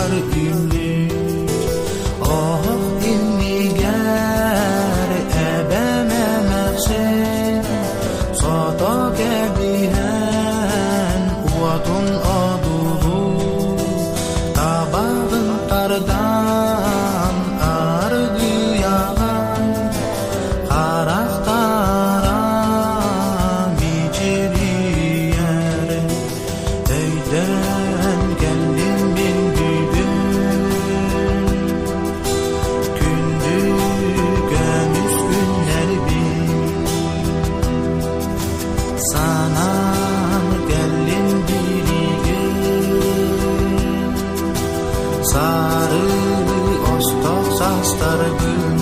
turar ümit. Oh imnigar ebeme meksen Sata kebihen uvatun adulu Tabağın tardan argı yağan Karaktara miciri yer Öyden geldim bin güdüm Kündüğümüz günler bin Sana geldim birigin Sarı ostok sastargın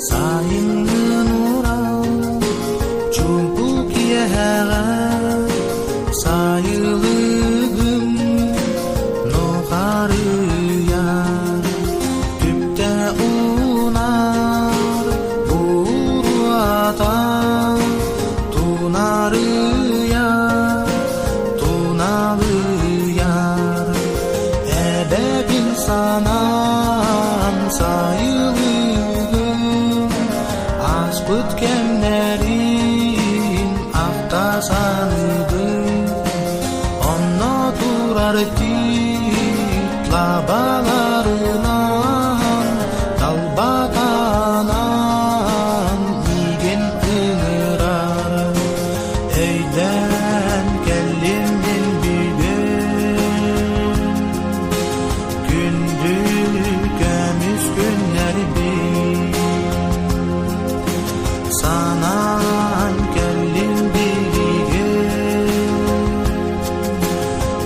Sayın ural çubuk yeğen sayılığım nokarı yar tüpte unar buruata tunarı yar tunalı yar edebin sanan sayılığım Aspıt kemlerin ahtasanıdır Onno durar titlabalarından Dalbakanan igen ığırar Öyden geldim bin bilgin Gündüğümüz günler bin Sana geldim birigin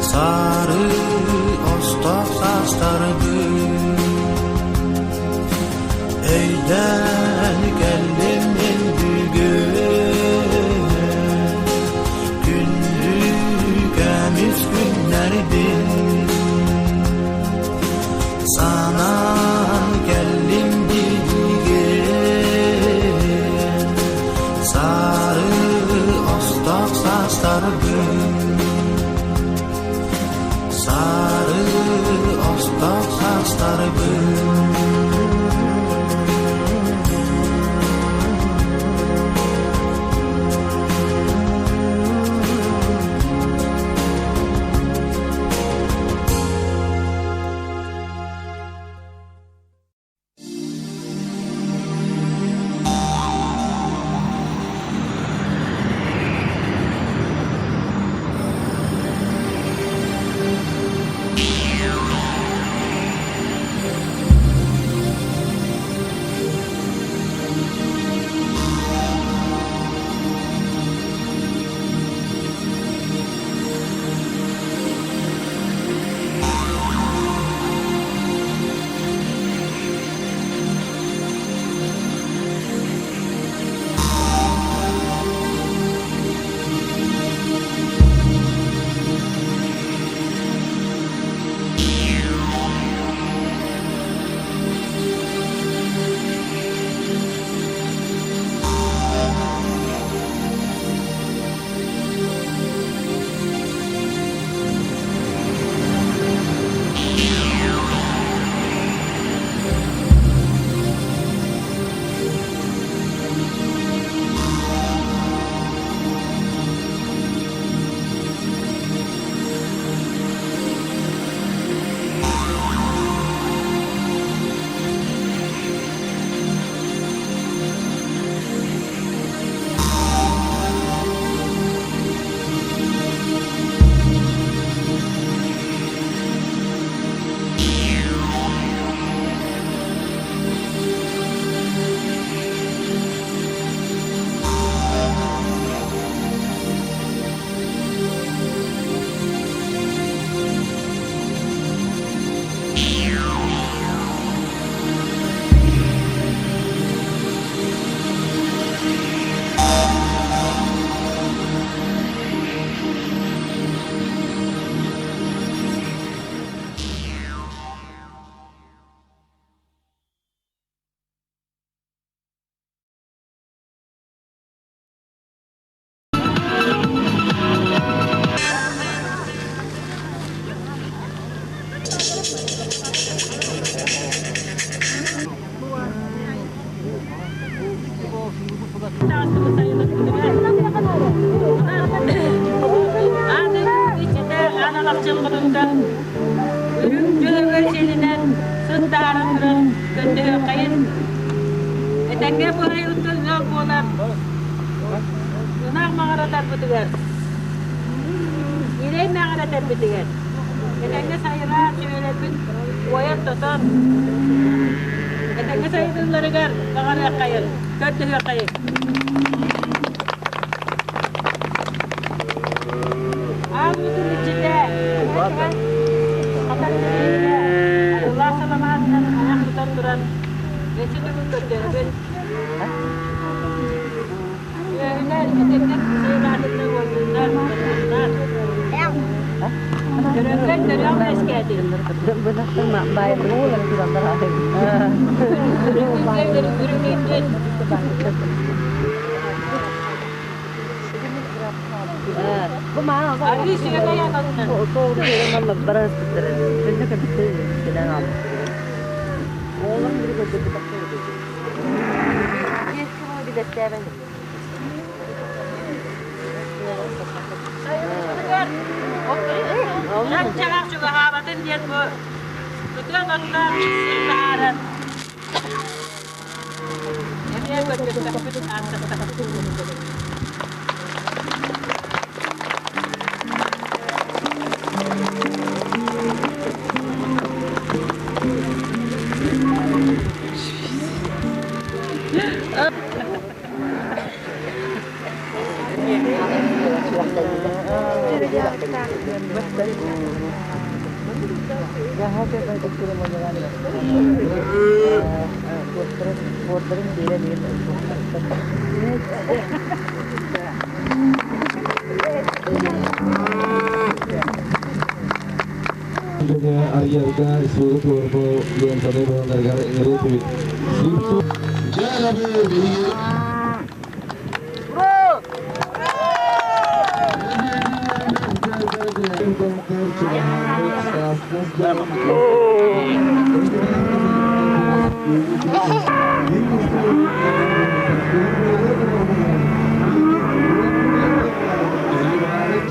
Sarı ostok sastargın Öyden geldim ben bugün Gündüğümüz günler bin Sana geldim birigin Sarı ostok sastargın Sarı ostok sastargın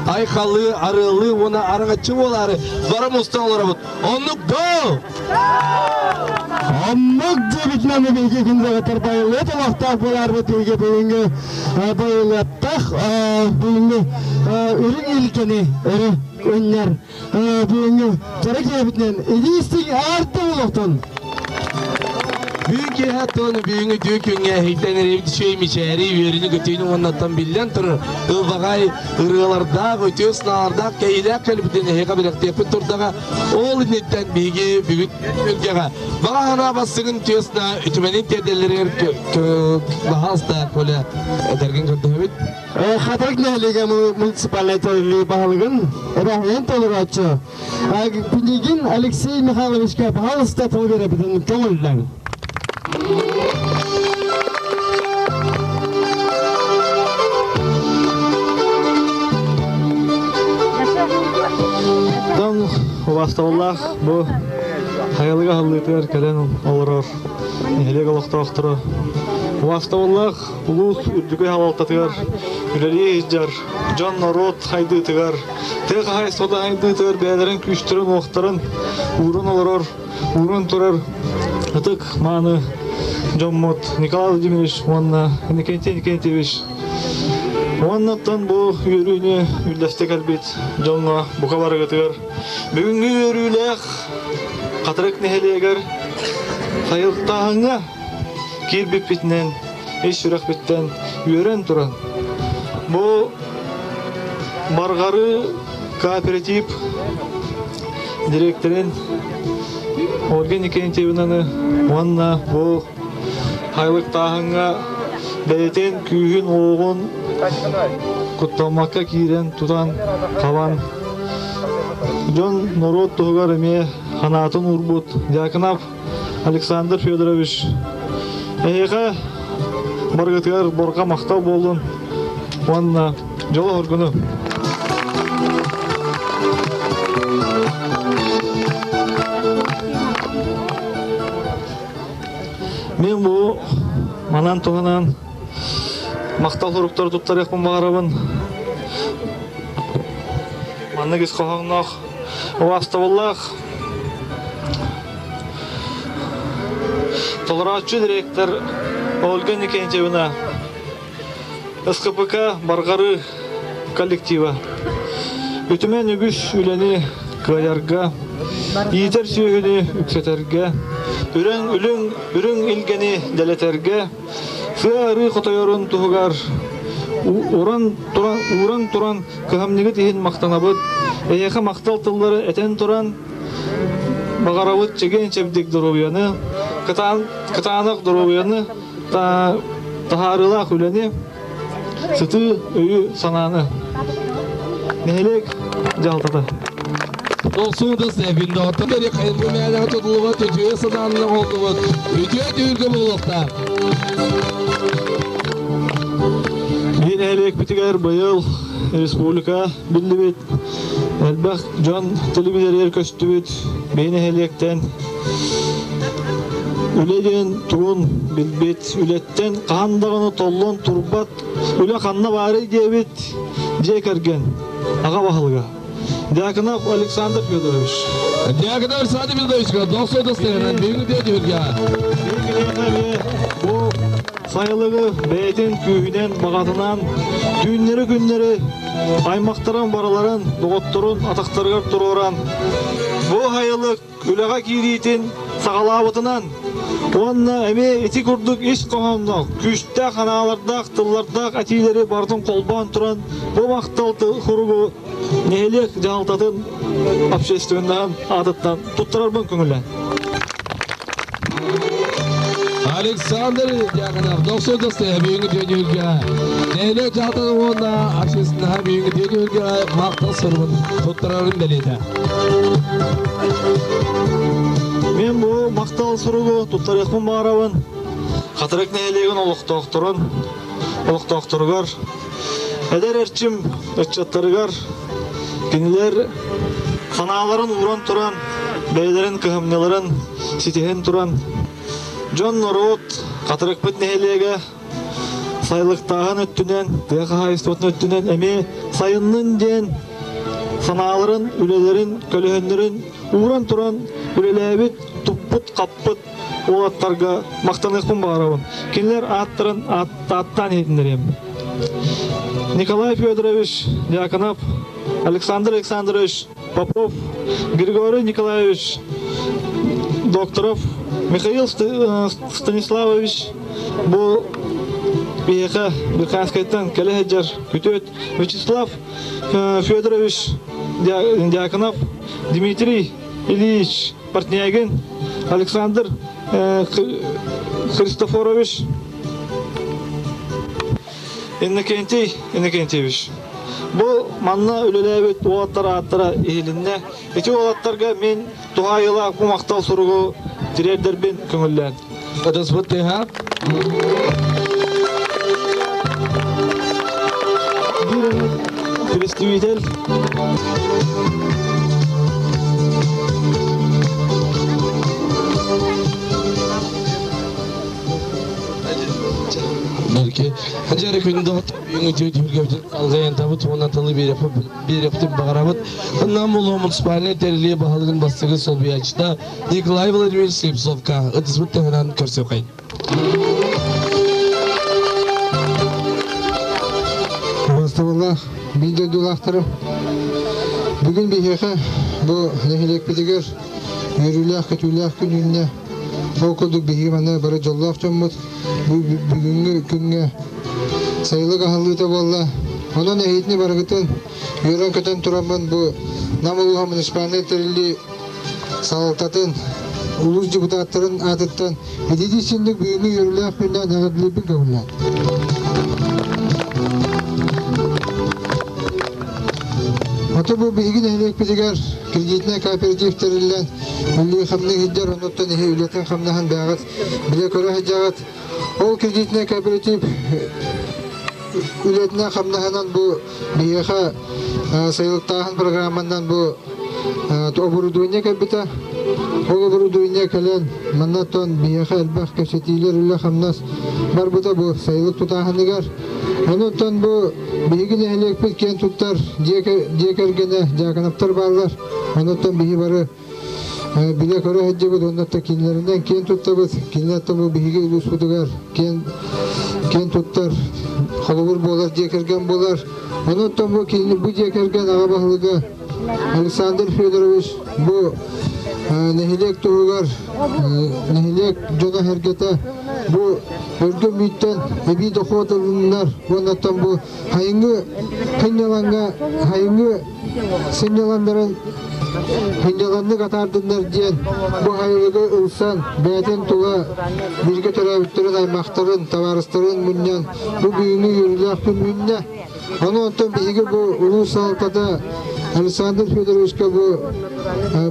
Aykalı, arılı, ona arıngıçı oları. Varım usta olarımız. Onluk do! Onluk cebitmemi bilgi günde öter bayılı. Dolakta bular bu bilgi bugünkü bayılı attak. Bugünkü ürün ilkeni, ürün önler. Bugünkü çarık cebitmen. İdistik artı oluktan. Büyük hatun büyüğü dökünge hiklenir evde şeymiş eri yerini götüğünü ondan bilden turur. Ilbagay ırılarda götüğüsnarda keylek kalbiden heka bilekte yapıp turdaga ol netten bilgi büyük ülkege. Bana hana basığın tüyüsna ütümenin tedelleri bahasta kole edergen gördüğümüt. Xatarık nehliga municipaliteli bahalığın ebahiyen tolur açı. Pindigin Alexey Mikhailovichga bahalısda tol verebildiğin köngülden. Don vastavullah bu hayalga hallıtır kelen olurur. Nehliga loqtoqturu. Vastavullah ulus ürdüge havaltatır. Üleliye hiccar. Can narot haydıtıgar. Tek hay soda haydıtıgar. Beylerin küçtürün oqtırın. Uğrun olurur. Uğrun turur. Atık manı Jommot Nikolay Vladimirovich Vanna Nikentiyevich Vannattan bu yürüyünü üllestek elbet Jonga bu kabar götür. Bugünkü yürüylek Katarık neheleger hayıltağına kirbip bitinen eş yürak bitten yören turan. Bu Bargarı kooperatif direktörün Organik Nikentiyevnanı Vanna bu haylık tağınga beyten kühün oğun kutlamakka kiren tutan kavan John Norot Togar eme Hanatın Urbut Yakınap Alexander Fyodorovich Eyga Bargıtgar Borga Maktab oldun Vanna Jola Orgunu Men bu manan toğunan Мақтал хуруктар туттарык бумарабын. Манныгыз кохоңнох Уаставуллах. Толоратчы директор Ольга Никентьевна. СКПК Баргары коллектива. Үтімен үгіш үләні кваярга, иетер сүйегіні үксетерге, үрің илгені дәлетерге, сыары қотойорын тұғығар, уран туран көхамнегі дейін мақтанабыд, әйеқі мақтал тыллары әтен туран, бағарабыд чеген чебдік дұробияны, кытанық дұробияны, тахарылақ үләні, сыты өйі сананы. Нелек жалтады. Долсууда сәбінде отын бері қайынғы мәлігі тұтылығы төтеуі сыданының олдығы өте түйіргі болықта. Мен әлек бітігер байыл республика білді бет. Әлбәқ жон телевизорер көсті бет. Мен әлектен үледен туын білбет. Үлеттен қандағыны толлон турбат. Үле қанна бары дебет. Декерген. Аға бағылға. Дяконов Александр Федорович. Дяконов Александр Федоровичқа доқсы достарынан бейінгі деді өрге. Бұл сайылығы бәйтін күйінен бағатынан күндері аймақтарын бараларын, доғыттырын, атақтарғар тұроран. Бұл хайылық үліға кейдейтін сағалабытынан онна әме еті күрдік еш қоғамнақ, күшті қаналардақ, тыллардақ әтейлері бардың қолбан тұран, бұл мақтал құрығы нелек жағалтатын общественнан адыттан тұттырарбын көңілі. Александр Дяконов, доқсы достар бейінгі деді өрге. Нелек жағалтатын онна общественнан бейінгі деді өрге мақтал сұрбын тұттырарын бәледі. Мен бұл мақтал сұрығы тұттарықпын бағарабын. Қатырық нәйлеген олықтақтырғар. Әдер әрчім өтчаттарығар. Кенелер қаналарын уран тұран, бәйлерін көхімнелерін сетеген тұран. Джон Норот қатырық бұт нәйлеге сайлықтағын өттінен, дәқі хайыстуатын өттінен, әме сайынның ден саналарын, үлелерін, көлігіндерін уран тұран, үлеләбет, тұппыт, қаппыт, олаттарға мақтанықпын бағарабын. Кенелер аттан етіндерем. Николай Федорович Дяконов, Александр Александрович Попов, Григорий Николаевич Докторов, Михаил Станиславович, бұл бейеқі Бирқанскайттан кәлі күтет, Вячеслав Федорович Дяконов, Дмитрий Ильич Портнягин, Александр Христофорович Иннокентьевич. Бұл манна үлеләбет оғаттара елінне. Эти оғаттарға мен туғайыла бұл мақтал сұрығы дирердербен көңіллән. Ыдыс бұтты, ха? Представитель Belki Hacari köyünde beyingi dedi örge algayan tabut ondan talı bir yaptım bağırabıt. Ondan bulu municipalne teriliye bahalığın bastığı sol bir açıda Nikolay Vladimir Slepsovka Ыдыс бұтты hemen körsep kayın. Mustafa bildi dulaktırım. Bugün bir heka bu nehilik bidiger yürülük kütülük gününde okuduk bir himana bara jollak çömmüt bugünkü günge sayılı kahallığı da valla onun ehitini barakıtın yürün köten turamın bu namuluha munisipalne terili sağlıktatın ulus cibutattırın adıttan edidi sindik bugünkü yürülük günden ağırlığı bir gavullar. Ata bu bilgi nehilik bidiger kreditine kooperatiflerinden milli hamle hidder onuttan ehe ületen hamlehan bağıt bile köre hecağıt o kreditine kooperatif ületine hamlehanan bu biyeha sayılıktağın programından bu obrudunya kabita o obrudunya бинне кален маннатон бияха элбах кешетилер үле хамнас бар бута бу сайлык тутаханыгар. Онуттан бу бигин элекпит кен туттар декергене жаканаптар барлар. Онуттан биги бары биле көрө хеджебит оннатта кинлеринен кен туттабыз. Кинлерта бу биги улус бутугар кен туттар холовур болар декерген болар. Онуттан бу кинли бу декерген ага бахлыга Александр Федорович бу нехилек тугар нехилек жона хергете бу өргө мүйттен эби дохотулундар оннаттан бу хайыңы кыйналанга хайыңы сеняландырын кыйналанды катардындар диен бу хайыгы ылсан бәтен туга бирге төрөбүттөрүн аймактарын табарыстарын муннан бу бүйүнү юрулактын мүнне онуттан биги бу улус алкада Александр Федоровичка бу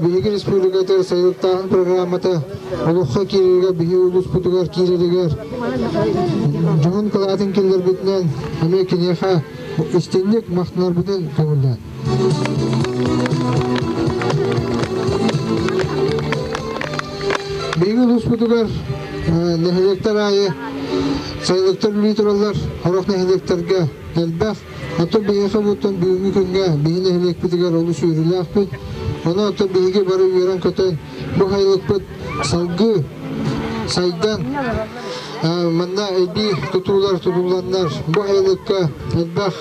биги республикада сайылтагын программата улукка кирерге биги улус бутугар киреригер жон кылатын келер битнен эме кинеха истенлик мактанар битен көңүлдөн биги улус бутугар нехелектер айы сайлыктар литралар хорок нехелектерге элбах ото бияха бутон бүгүнкү күнгө бийине элек битигер олуш үрүлөкпүт она ото бийге барып үйрөн көтөн бу хайлыкпыт салгы сайдан мында эби тутууландар бу хайлыкка элбах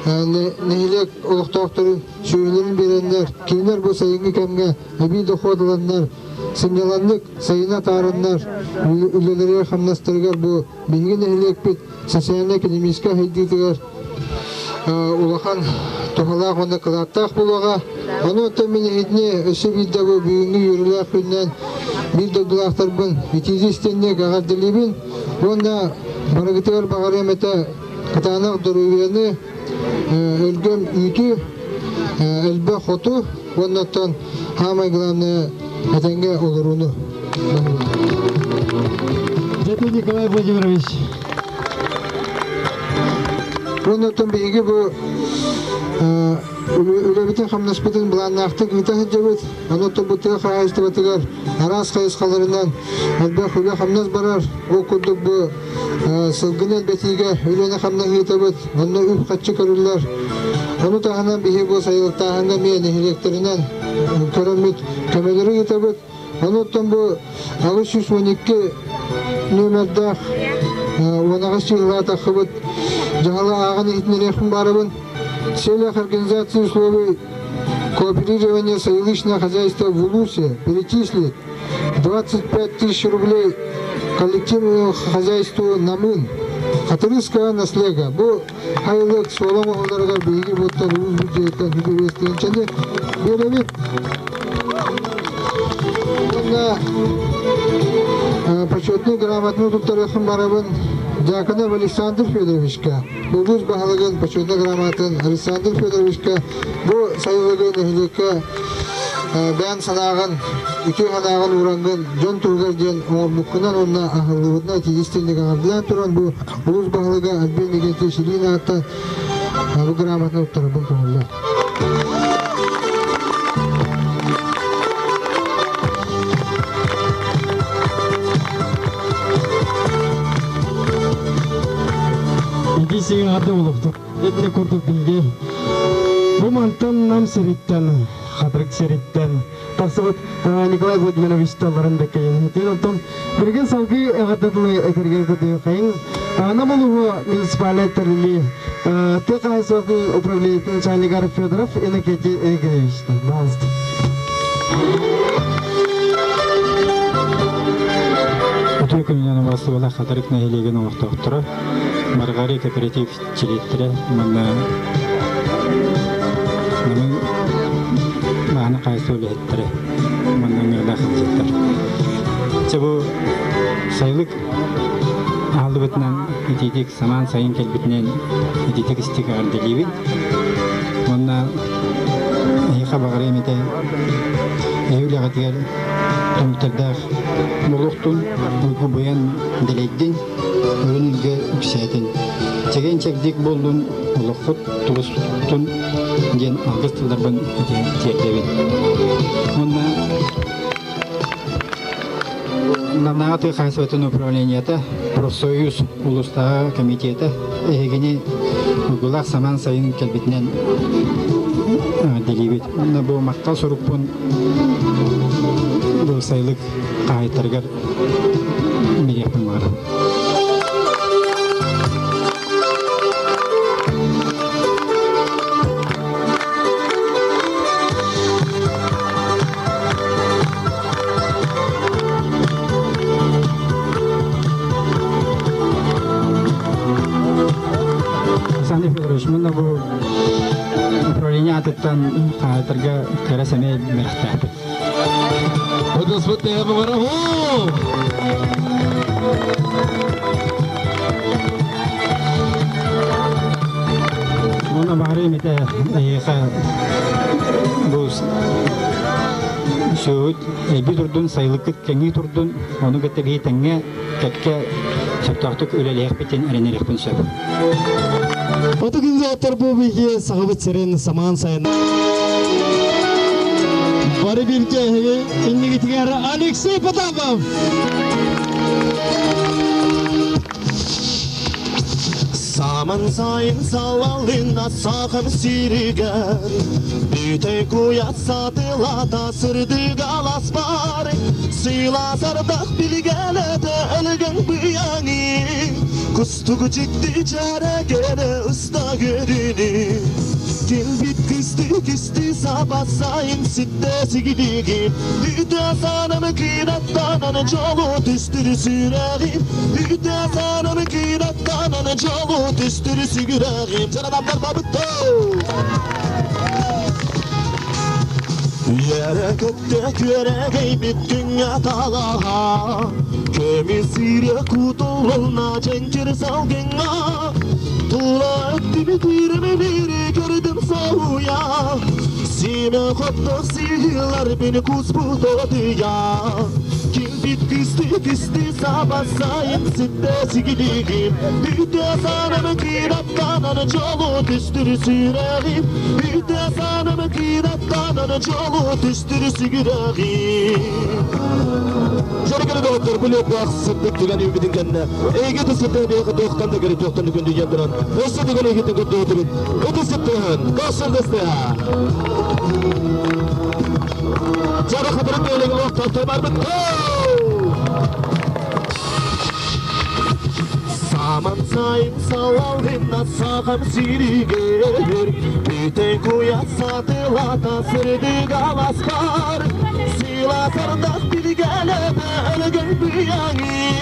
нехилек олуктоокторун сүйүлөрүн беренler кийинер бу сайынгы кемге эби доходуландар сыняландык сайына таарындар үлелерге хамнастыргар бу бийге нехилекпит социально экономическа хайдытыгар улахан тухалақ оны кылаттақ болуға. Оны өтті мені етіне өсі білді бұл бүйінгі үйірілі күннен бір дұлақтар бұн етезістенне қағардылыбын. Онда барығытығар бағар еметі қытанақ дұрывені өлгім үйті әлбі қоту. Оннаттан хамай главное әтенге олыруыны. Дмитрий Николай Владимирович. Оннаттан бейге бұл үлебітін қамнаспытын бұланнақты күйтахы жабыт. Оннаттан бұттығы қайысты батығар арас қайысқаларынан әлбәқ үлі қамнас барар. Ол күрдік бұл сылғын әлбәтіге үлені қамнан етабыт. Онна үп қатшы көрілер. Оны тағынан бейге бұл сайылықтағанға мен электерінен көрімет көмелері етабыт. Оннаттан бұл 612 нөмірдақ онағыз жылға тақыбыт. Жағалы ағын етінерекін барыбын. Целях организации условий кооперирования союзного хозяйства в Улусе перечислить 25 тысяч рублей коллективному хозяйству Намын. Хатырыская наслега. Бұл хайлық солом оғыларға бейгі бұттар өз бюджеттен үгірестігіншені беремет. Онда почетный грамотный тұттарықын барабын Дьяконов Александр Федоровичка. Бұл өз бағалығын почетный грамотын Александр Федоровичка. Бұл сайылығын әйлекке бән санағын, үкі санағын ұраңғын жон тұрғыр ден оңырмұққынан онына ағылығына тегістендік ағардылан тұран бұл өз бағалыға әлбен дегенде шелейін ағытта бұл грамотны ұттары бұл көңілі. Сегин арды улукту. Этне курдук билге. Бу мантан нам сериттен, хадрык сериттен. Таксыбыт Николай Владимирович таларында кейин. Тенотон бирген салгы агатылы экерге көтү кайын. Намолу муниципалитетли ТКСО управление начальника Федоров Иннокентий Игоревич. Пожалуйста. Только меня на вас была хадрык на Елегину автора. Маргари кооператив чилиттре мана мана кайсулеттре мана мирда хизеттер. Чебу сайлык албытнан ититик саман сайын келбитнен ититик истигар деливин. Мана хиха багари мете эюлага тигер тумтердах молуктун уйку буян делейдин өрүнүлгө үксәтин. Чеген чекдик болдун улукут тугустун ден алгыс тылдарбын тиектебин. Онна Намнагаты хасватын управленията профсоюз улустағы комитеті егіне ұғылақ саман сайын кәлбетінен делебет. Бұл мақтал сұрықпын бұл сайлық қайттарғар берекпін бар. Мына бұл управление атыттан қайттарға кәрі сәмей мәріқтәпі. Ыдыс бұтты әмі ғара Оны бағары еметі әйеқа бұл сөйт әйбі тұрдың сайлықыт кәңі тұрдың оны көтті бей тәңе кәтке саптақтық өлелек беттен әренерекпін сөп. Оты күнде отыр бұл бейге сағыбыт серен саман сайын. Бары бірге иннеге тігәрі Алексей Потапов. Саман сайын салалына сақым сиреген Бүтей куят сатылата сүрдіг алас бар Сыйласардақ білгеледі өлген бұяңи Күстігі жекті жарекені ұста көріні Келбит кісті саба сайын сітті сігілігін Үйті санымы қираттананы жолу түстірі сүрәғын Үйті санымы қираттананы жолу түстірі сүгірәғын Жарадамдар бабытты Yere gökte körege bittin yatağa Kömür kutuluna cenkir salgına Tula etti bitirimi biri gördüm savuya Sime kotlu sihirler beni kusbut oduya Kilbit kıstı sabah sayın sitte sigiliyim Büyüte sanımı kirattananı çolu tüstürü süreğim Büyüte sanımı kirattananı çolu tüstürü süreğim Şarkılı doktor bu lep vaksızlık tügen ümidin kendine Ege de sıttığın bir doktan da göre doktanı gündü yandıran O sıttığın ege de gündü oturun Öte sıttığın kasır desteğe Cara kadar böyle doktor temel bitti Saman sayın salalına sağım siriger Büte kuyat satılata sırdık alas var Sila sardak bilgelebe ölgen büyani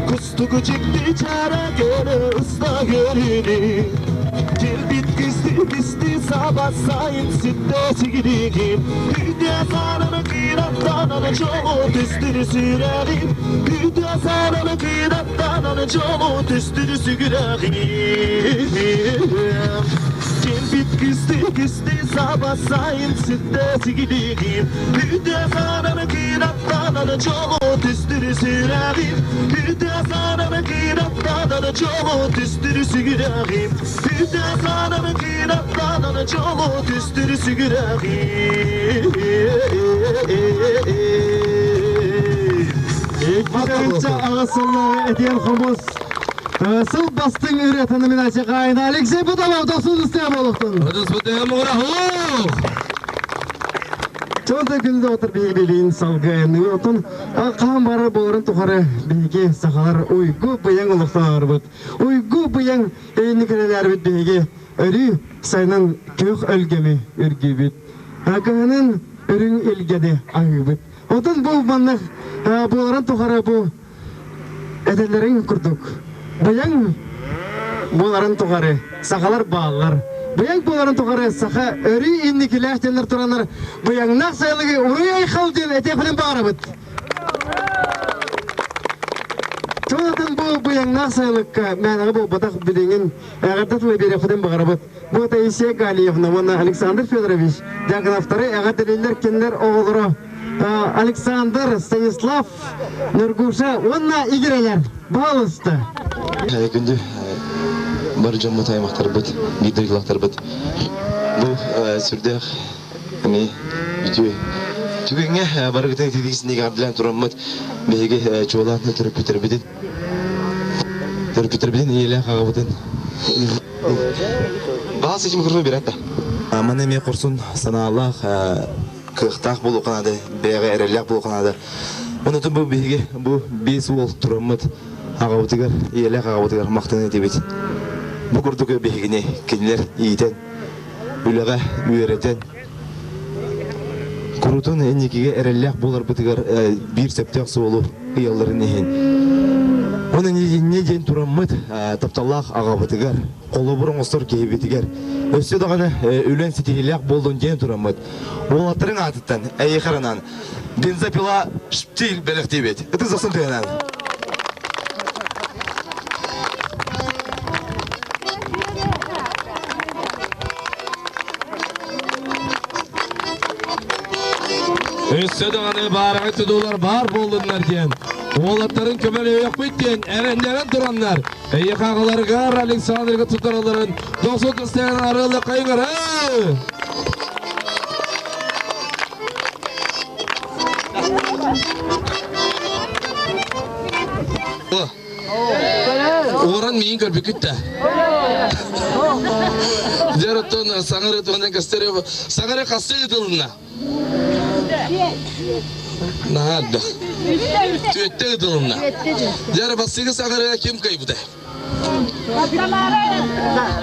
Kustugu çıktı çarakere ısla görünü Gelbit kıstı sabah sayın sitte sigirigim Büte sanımı kirattananı çolu tüstürü süreğim Büte sanımı kirattananı çolu tüstürü süreğim Gelbit kıstı sabah sayın sitte sigirigim Büte sanımı kirattananı çolu tüstürü süreğim Büte sanımı kirattananı çolu tüstürü süreğim Büte sanımı kirattananı çolu tüstürü süreğim Ekbiderince ağasınlığı ediyen homuz Sıl bastın üretini minacı kayına Alexey Potapov dostun üstüne boluktun Ыдыс бұтты әмі ғара Çoğunda günde otur bilgiliğin salgayını otun Aqam barı bolарын tukarı bilgi sakalar uygu bıyan oluktalar bud Uygu bıyan eynikireler bud bilgi Örü sayının kök ölgemi örgü bud Aqanın örün ilgedi ayı bud Otun bu manlık bolарын tukarı bu Edellerin kurduk Bıyan bolарын tukarı sakalar bağlar Bıyan bolарын tukarı saka örü innikiler tenler turanlar Bıyan naqsaylığı uruy ayxal den etepinin bağırı bud Çoğundan bu bıyan naqsaylıkka мәнігі bu batak bilingin Ağırdatlı bir ekudun bağırı bud Bu da İsiye Galiyevna, ona Aleksandr Fedorovich Diakonovtары ağırdatliler kendiler oğuluru Aleksandr Stanislav Nurgusha, ona igireler bağlısты Күнде бар жаммы таймақтар бұд, гидриглақтар бұд. Бұл сүрдеғ, үйде Tügenge barıgıtın tedikisindeki ardılan turammat bege çoğulan törpütür bidin iyiyle kağabıdın. Bazı seçim kırmı bir hatta. Aman eme kursun sana Allah kıhtaq bulu kanadı, bege erelyak bulu kanadı. Onu da bu bege bu biz ol turammat kağabıdıgar iyiyle kağabıdıgar maqtını edebet. Bu kurduk begini kinler iyiden ülega üyereten kurutun ennikiге erelyak болар бытыгар бир септек соолу ыялларын эхин. Onun неден тураммыт тапталлах ага бытыгар колу бурун остор кейбетигер. Өссө даганы үлен сетигилек болдун ден тураммыт. Ол аттырың атыттан айыхаранан бензопила штиль белектебет. Это засын тыгынан. Өссө даганы барагы тудулар бар болдундар ден. Олаттарын көмөлө yok беттен, эрендерен турандар. Эйхагаларга Александрга тутараларын 90 стен арылы кайгыр. Оран миин көрбүкүттө. Жараттон саңыры туган кастере саңыры кастыдылына. Nada. Tüette gıdılımla. Diğer basıgı sağırıya kim kaybıdı?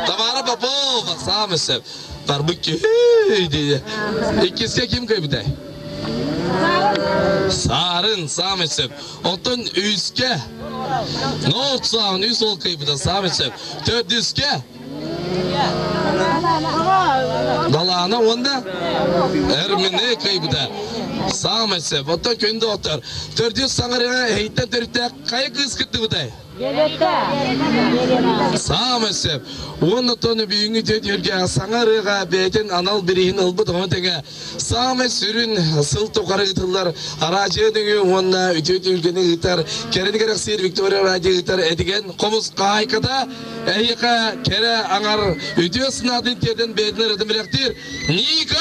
Tamara babova sağmısın. Barbukü diye. İkisi kim kaybıdı? Sarın sağmısın. Otun üske. Not sağın üst ol kaybıdı sağmısın. Tört üske. Dalağına onda ermine kaybıdı. Sağmetse, oto köyünde otur. Tördüğü sanırına heytten törütte kaya kız kıttı bu da. Sağmetse, onun tonu büyüğünü tödürge sanırıga beyten anal birihin ılbıdı onu tege. Sağmet sürün sıl tokarı gıtırlar. Aracıya dönüyor onunla ütüt ülkeni gıtar. Kereni gerek sıyır Victoria aracı gıtar edigen. Komuz kaykada eyyika kere anar ütüyor sınadın terden beyden adım birektir. Nika!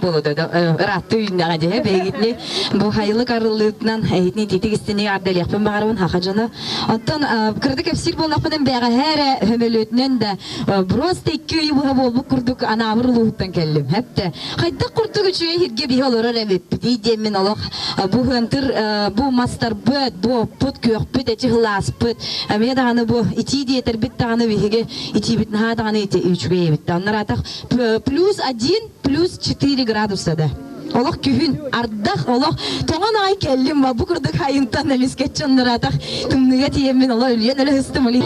Buludu rattı ündüğü diye beygitli bu hayırlı karılığından eğitini titik istini ardel yapın bağırın hakacını ondan kırdık hepsik bolnakmadan beğe her hömelötünün de burası tekköy bu kurduk anavırlıqtan kellim hep de hayda kurduk üçüye hirge bir olur evet diyemin olaq bu hıntır bu master bu put kök put eti hılas put me dağını bu iti diyeter bit dağını vihige iti bit naha dağını iti üçüye bit onlar atak plus 1 plus 4 gradusda da. Allah kühün ardak Allah toğan ay kellim va bu kurduk hayıntan emisket çanlar atak tümnüge tiyemin Allah ölüyen öyle hıstımali.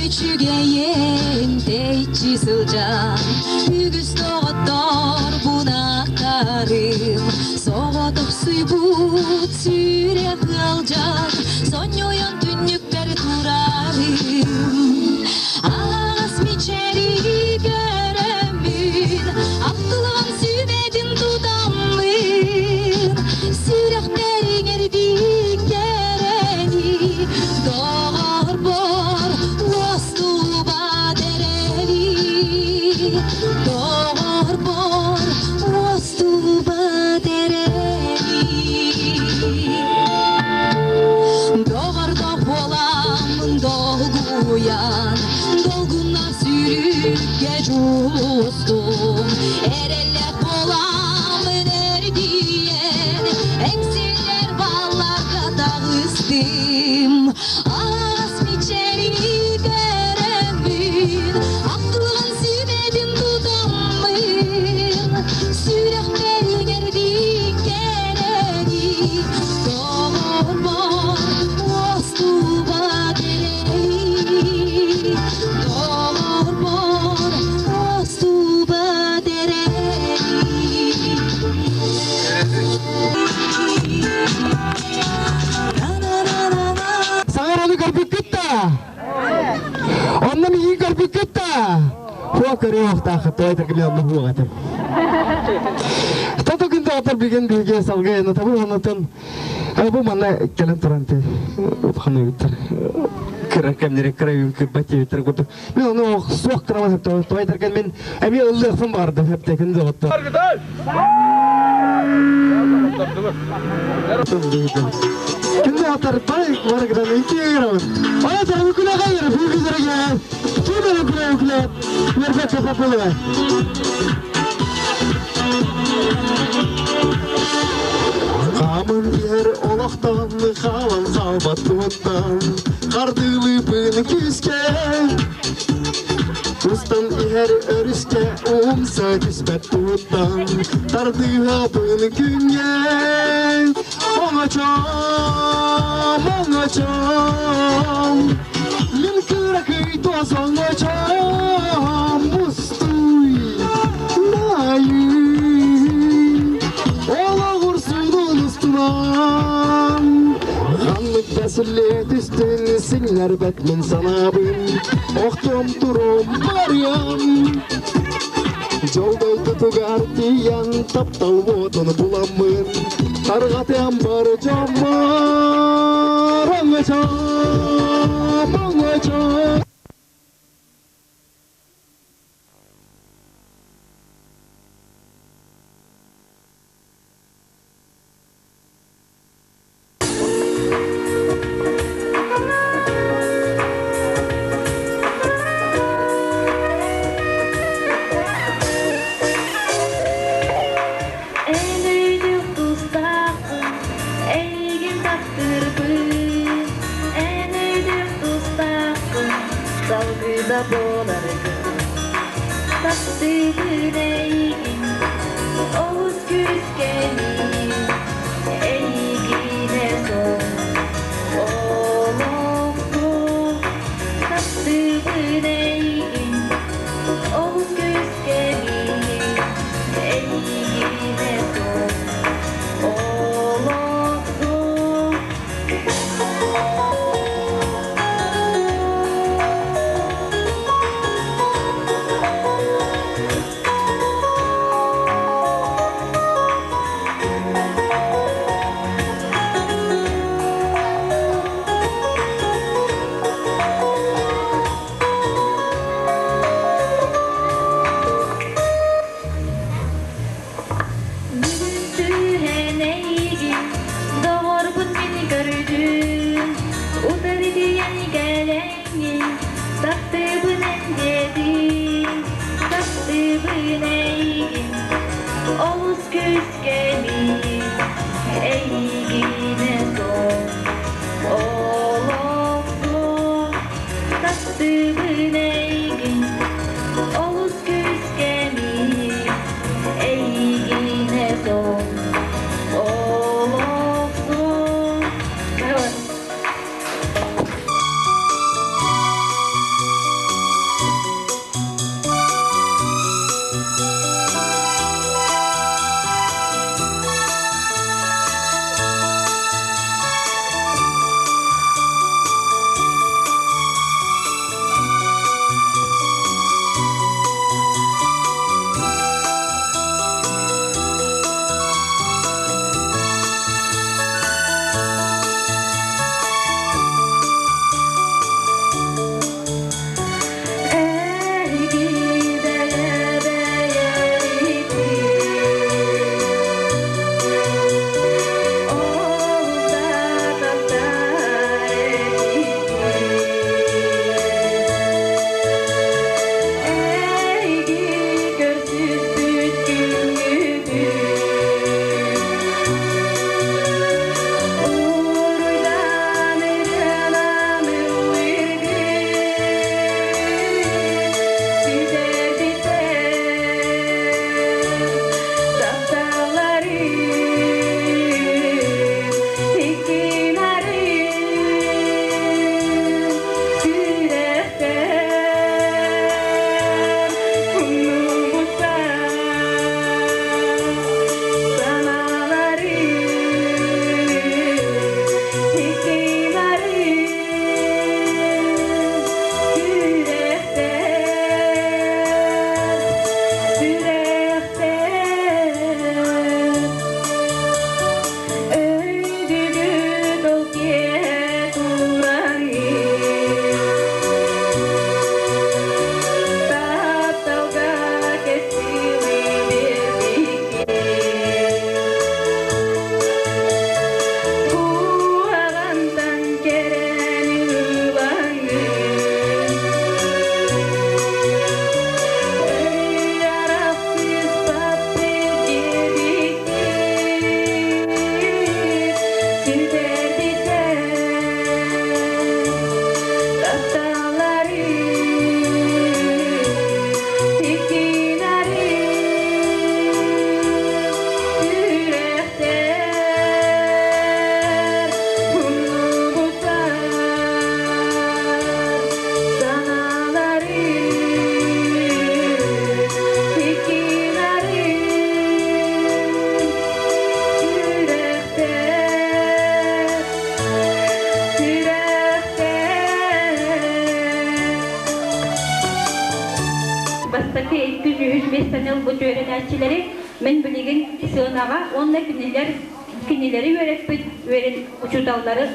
Üçügeyen teçi sılcan Ügüz doğatar bunaklarım Soğutuk suybut sürek alcan Son yoyan tünlükler turarım Ağız miçeri göremin Aktılığın sübedin tutamın Süreklerin erdin gereni Doğar bor Vostuba dereli Doğar bor Vostuba dereli Doğar doğ bolamın dolguyan Dolguna sürüp geç ulustum Erelek bolamın erdiyen Eksiller ballarda dağıstım Az miçerini göremin Aklın sübedin tutamın Süreklerin erdin gereni Doğar bor Vostuba dereli Doğar bor Vostuba dereli Rana Биккетта. Фокари вахта той тагмел нугатыр. Тато кинде атар биген биге салгайна табу анатын. Бу мана келен туранты. Ханы биттер. Киракемнере крайым кыбати биттер гото. Мен аны суак крамас той таркен мен эми ылдыгым барды деп текинде отто. Кинде атар тай варгдан интеграм. Ая тарбы күлө гайыр бүгүзөргө. Кимер күлө. Мербет популы. Камын ер олақтан қалан қалбат туыттан Қардылы бұны күске Ұстан ер өріске ұмса күспәт туыттан Тардыға бұны күнген Оңачам Мен күрәкөй тоз оңачам Мұстуй найы Ханlık besile düştün sinler betmin sanabın Oxtum turum varyan Jolda tutugar diyan taptal vodunu bulamın Targatyan bar jamar Oңачam бастакы 200 местенел bu öğrenicileri men bilgin sığınağa onunla kinneleri öğretip öğren uçudalları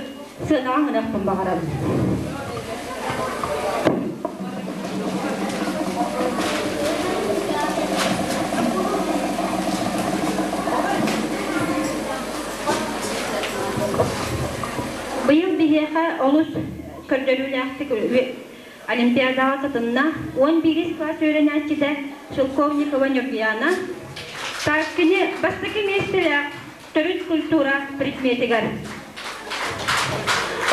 sığınağa hınakpın bağıram. Bıyıl biheha olus kördörülüğü Olimpiadağa katılına 11. klas öğrencide Şulkovnikova Nurgiyana takini bastaki mesleğe Türk kultura предметигар.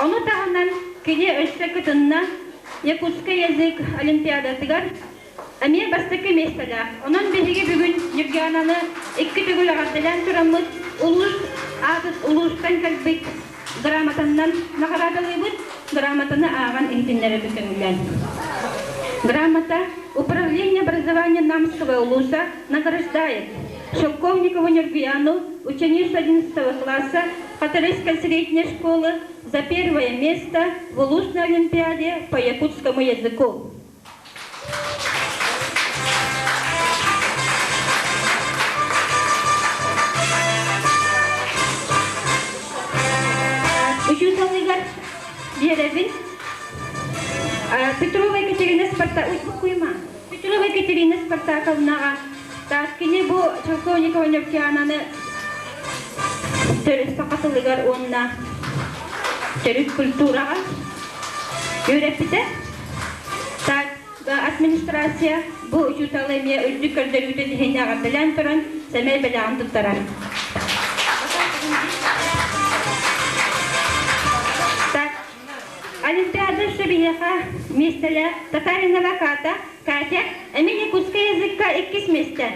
Onu tağından kini ölçte katılına Yakutska язык Olimpiadasıgar Amiye bastaki mesleğe. Onun behigi bugün Nurgiyana'nı iki tügül ağırdılan turamız ulustan kalbik грамотаннан наградалыбыт грамотаны аған интиннері бүкінгілен. Грамота Управление образования Намского улуса награждает Шелковникову Нургияну, ученицу 11 класса Хатарыйской средней школы за первое место в улусной олимпиаде по якутскому языку. Учуталыгар Деревин Петрова Екатерина Петрова Екатерина Спартаковнаға таскине bu Шелковникова Нургиянаны сақатылыгар онна Türk культураға öğretpide администрация bu учуталыме үлдік көрдөрүтө дихене ағардылан тұран сәмей бәләғын тұттарар. Олимпиада Шебиеха местеля Татаринова Катя, эми якутская языка 2 месте.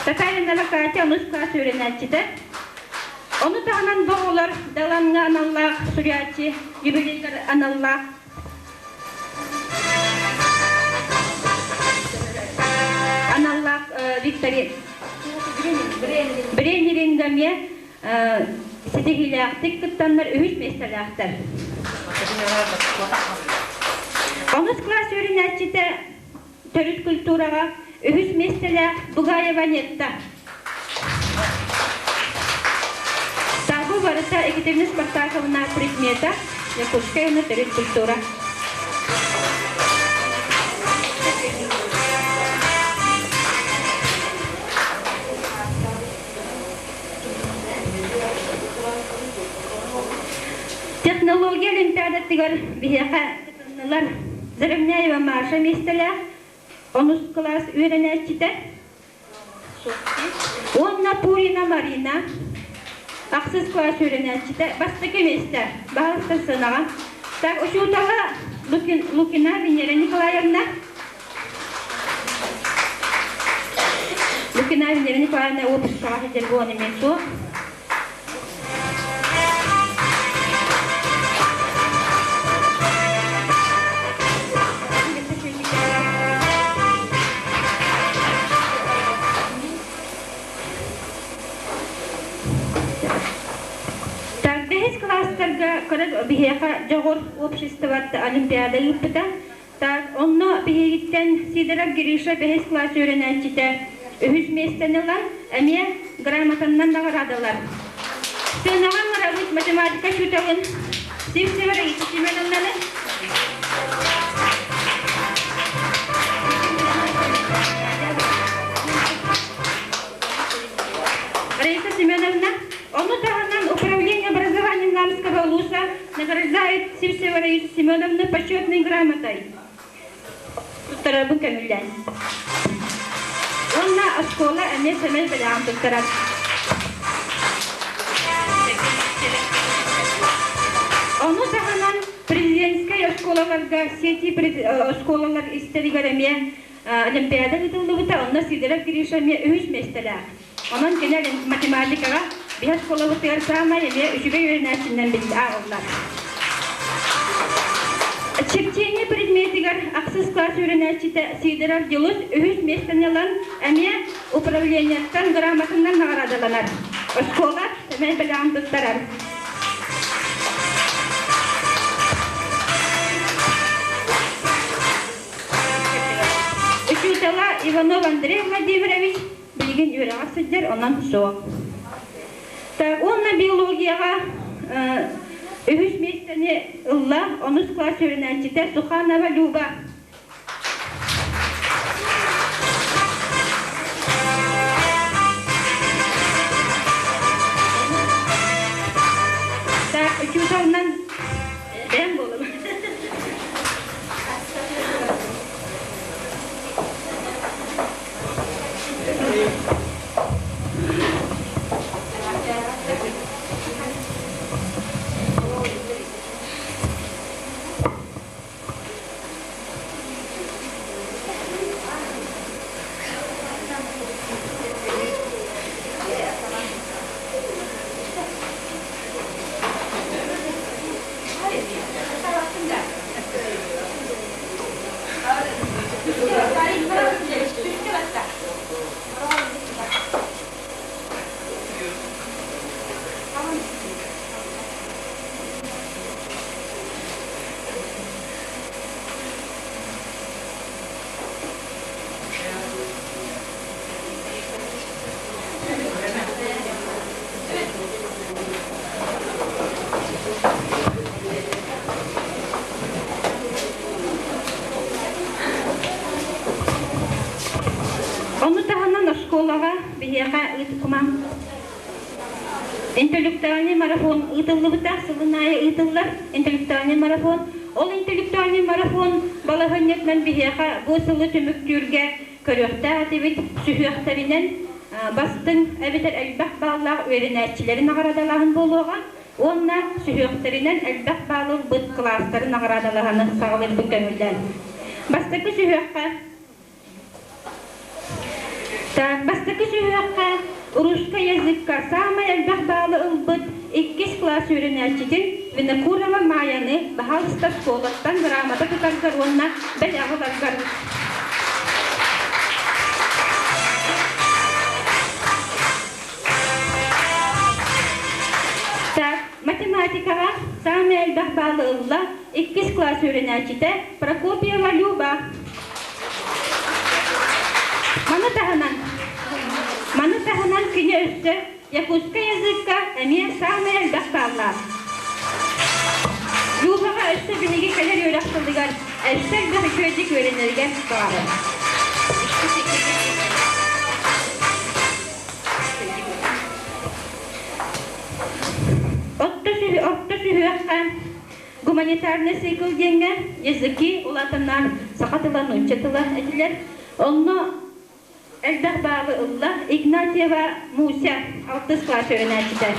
Татаринова Катя онус класс öğrenecide. Onu tağınan boğular, dalanlı anallah, suriyatçı, юбилейler anallah. Anallah Виктория. Бренерингаме Сетегиляқтық тұттанлар өз меселяқтар. Оныз класс öğrenecide Türk культураға өз меселях Бугаева Нетта. Табу барыса Екатерина Спартаковна предмета Якутская на Türk культура. Технология олимпиадатыгар биһэха кытыннылар Заревняева Маша местеле 10 класс öğrenecide. Онна Пурина Марина Ақсыз класс öğrenecide бастыки месте бағыстыр сынаған. Так, учутаға Лукина Венера Николаевна. Лукина Венера Николаевна опускаға хедергоны менсу. Биһэха жогор обществода олимпиада юппыта. Так, онно биһигиттен Сидоров Гриша бэхэс класс öğrenecide өз местенелар, әмие грамотаннан наградалар. Сынаған равыт математика шутагын Сивсевара Семеновнаны. Раиса Семеновна, onu tağından Управление образования Намского улуса награждает Сивсевара Семеновна почетной грамотой. Туттарабын көмілден. Онна школа әне сәмел біләғын туттарат. Onu tağından президентская школаларга, сети школалар истеригар әме олимпиада ғытылдығыта, онна Сидоров Гриша әме өз местелі. Onun genel matematikaya bir şkola tıyarsamaya ve üçüge öğrenicinden bilgi ağırlar. Çiftçiğini предметигар Ақсыз класс öğrenicide Сидоров Yılız өз местенелан әме управлениеттен грамотынан наградаланар. Школа сәмен біләғын тұттарар. Иванов Андрей Владимирович, білген үйреға сіздер, онан соқ. Так, онна биологияға үхіш местені ұлла, 10 класс үйренәчіде Суханова Люба. Так, üçüncüden ben bolum. Onu tahanan şkolaga biyaga ıtıkmam. Intellektualny marafon ıtıllı bıta sılınaya ıtıllar. Intellektualny marafon. Ol intellektualny marafon balahanyetmen biyaga bu sılı tümüktürge körühte atibit sühühtarinen bastın ebiter elbaq bağlar öğrenetçilerin ağradalağın boluğa. Onna sühühtarinen elbaq bağlar bıt klasların ağradalağını sağlar bu kömülden. Bastakı sühühka Так, бастакы sühüqqa русска языкка самый элбах балы ылбыт 2 класс үйренәчидин Винокурова Маяны бахалыста школаттан грамота тутаргар онна бәл ағыларгар. Так, математикаға самый элбах балы ылла 2 класс үйренәчиде Прокопьева Люба. Маны таһынан күне өстө якутска языкка әмия самый элбах баллар. Юбаға өстө бинеге кәлер өйрақтылдыгар, әлсәк бәхі көйдік өйренерген бары. Отты sühüққа гуманитарны сикл денге языки улатынар сақатылан ұнчатылар әділер. Онны Элбах бағы ұлла Игнатьева Муся 6 класс öğrenəcide.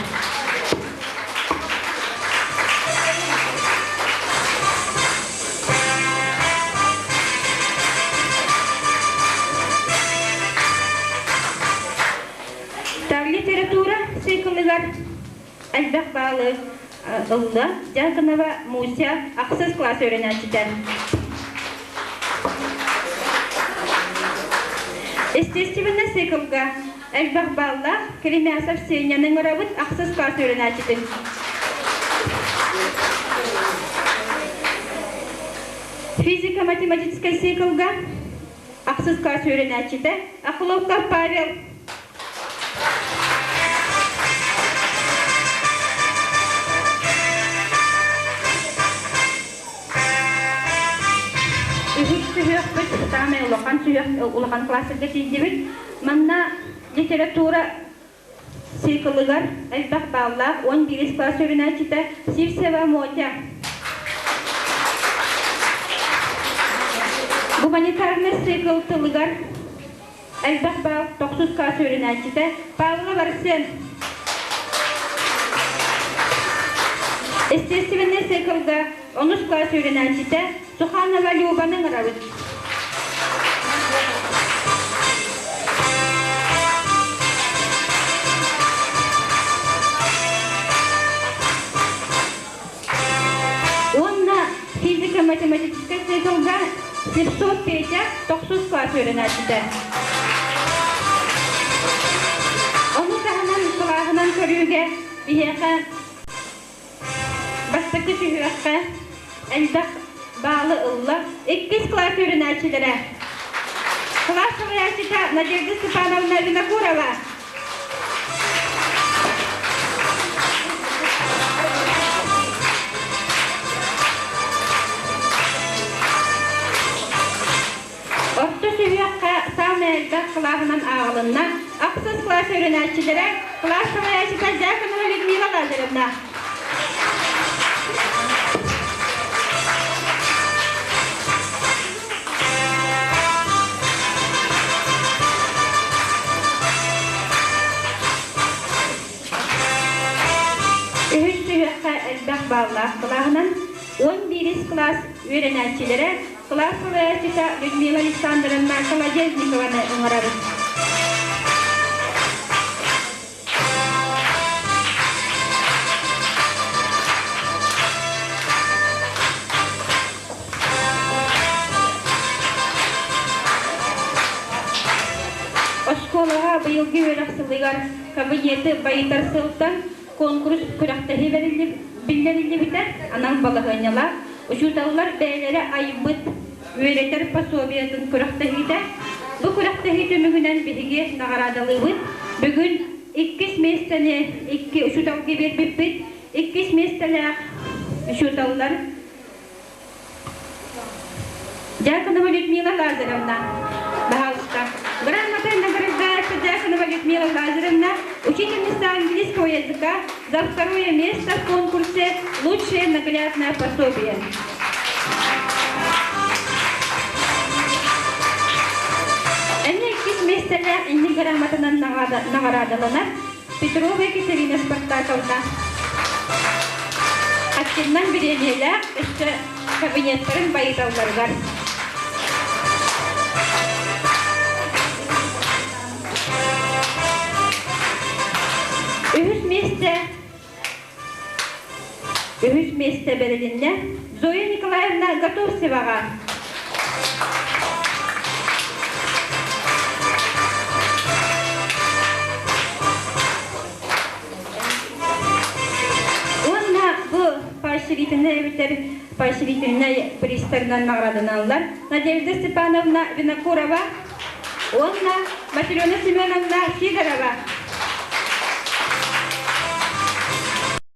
Literatura seykullular Elbах bағы ұлла Jakınova Musia 6 класс öğrenəcide. Естественно, сыклга Эльбах Балла, Кремясов Сенyaның ұрабыт ақсыз класс öğrenəcidin. Физика-математическая сыклга ақсыз класс öğrenəcide. Ақыловка Павел. Самый улахан классыга тиздебит. Манна литература сыклыгар Эльбах Балла 11 класс öğrenəcide Сивсева Мотя. Гуманитарный сыкл тылыгар Эльбах Балла 9 класс öğrenəcide Павлов Арсен. Естественный сыклга 10 класс öğrenəcide Суханова Любаның ұрабыт. Физика-математическая сыклга 700 Петя 9 класс öğrenəcide. Onu tahanan kulağından körüge biheqa bastakı sühüqqa Elbaq bağlı ılla 2 класс öğrenəcilere. Классовая чита Надежда Степановна Винокурова. Orta seviyakka sağmayalda kılağının ağılına, aksız klası öğrençilere, Классовая чита Дьяконова Людмила Лазаревна. Üç seviyakka elbaq bağlar kılağının 11. klas öğrençilere, Классовая чита Людмила Александровна Колодезникованы ыңырарыз. Осколаға бұйылғы өрақсылығар кабинеті байытарсылықтан конкурс күрақтағы білдерілі бітер, анан балығынала. Uşutalılar bəyləri ayıbıt öğreter пособиятын күрақтағы. Bu күрақтағы tümüğünden birigi nağaradalıbıt. Bugün 2 mesele 2 uşutalığı berbipit. 2 mesele uşutalılar. Дьяконова Людмила Лазаревна. Пожалуйста. Грамота награждается Дьяконова Людмила Лазаревна, учительница английского языка, за 2 место в конкурсе «Лучшее наглядное пособие». Эми 2 меселе инни грамотанан наградалана Петрова Екатерина Спартаковна. Аттеннан биренеле үстө кабинеттарын байыталдаргар. Üç mesle belirinde Zoya Nikolaevna Gatovsevaga. Onunla bu поощрительные пристарынан наградыналар. Надежда Степановна Винокурова, Онна Матрёна Семеновна Сидорова.